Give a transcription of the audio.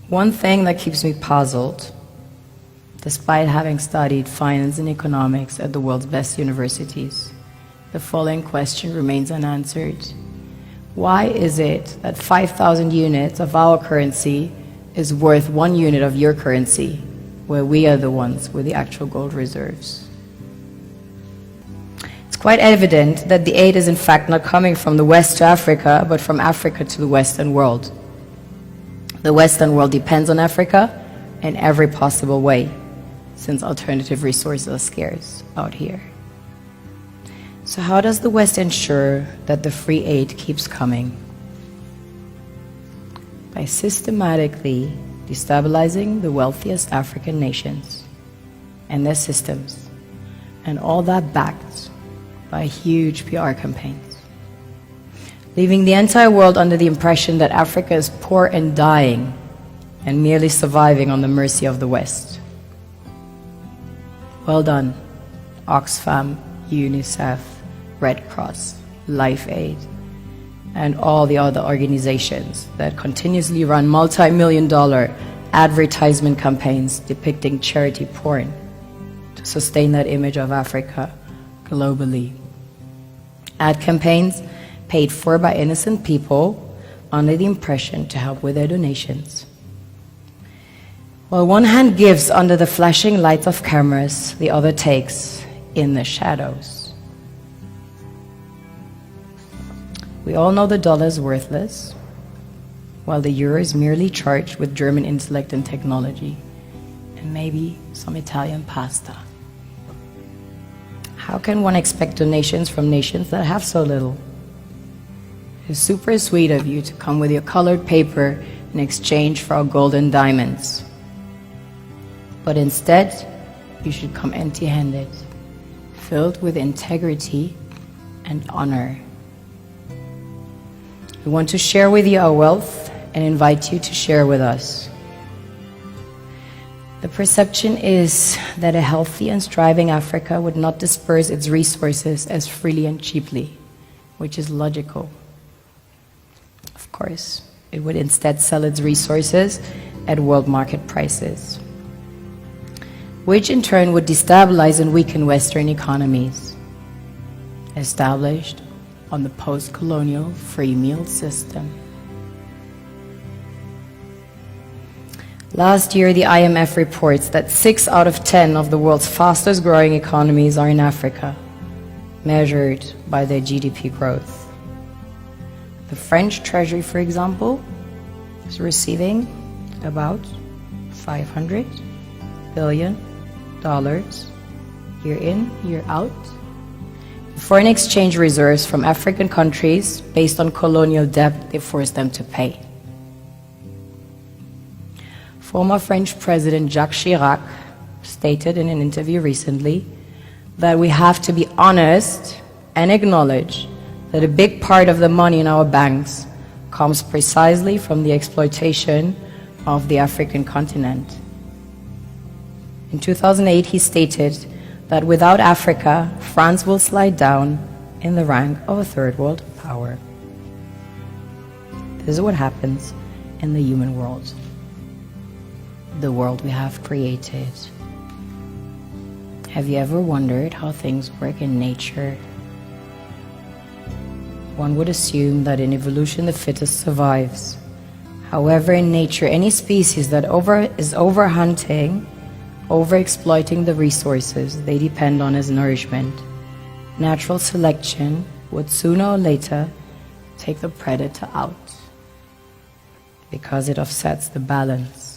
One thing that keeps me puzzled, despite having studied finance and economics at the world's best universities, the following question remains unanswered. Why is it that 5,000 units of our currency is worth 1 unit of your currency, where we are the ones with the actual gold reserves? It's quite evident that the aid is in fact not coming from the West to Africa, but from Africa to the Western world. The Western world depends on Africa in every possible way, since alternative resources are scarce out here. So how does the West ensure that the free aid keeps coming? By systematically destabilizing the wealthiest African nations and their systems, and all that backed by huge PR campaigns, leaving the entire world under the impression that Africa is poor and dying and merely surviving on the mercy of the West. Well done, Oxfam, UNICEF, Red Cross, Life Aid, and all the other organizations that continuously run multi-million-dollar advertisement campaigns depicting charity porn to sustain that image of Africa globally. Ad campaigns paid for by innocent people under the impression to help with their donations. While one hand gives under the flashing lights of cameras, the other takes in the shadows. We all know the dollar is worthless, while the euro is merely charged with German intellect and technology, and maybe some Italian pasta. How can one expect donations from nations that have so little? It's super sweet of you to come with your colored paper in exchange for our gold and diamonds. But instead, you should come empty-handed, filled with integrity and honor. We want to share with you our wealth and invite you to share with us. The perception is that a healthy and thriving Africa would not disperse its resources as freely and cheaply, which is logical. Of course, it would instead sell its resources at world market prices, which in turn would destabilize and weaken Western economies, established on the post-colonial free meal system. Last year, the IMF reports that 6 out of 10 of the world's fastest growing economies are in Africa, measured by their GDP growth. The French Treasury, for example, is receiving about $500 billion year in, year out, foreign exchange reserves from African countries based on colonial debt they forced them to pay. Former French President Jacques Chirac stated in an interview recently that we have to be honest and acknowledge that a big part of the money in our banks comes precisely from the exploitation of the African continent. In 2008, he stated that without Africa, France will slide down in the rank of a third world power. This is what happens in the human world, the world we have created. Have you ever wondered how things work in nature? One would assume that in evolution the fittest survives. However, in nature, any species that is overhunting, overexploiting the resources they depend on as nourishment, natural selection would sooner or later take the predator out, because it offsets the balance.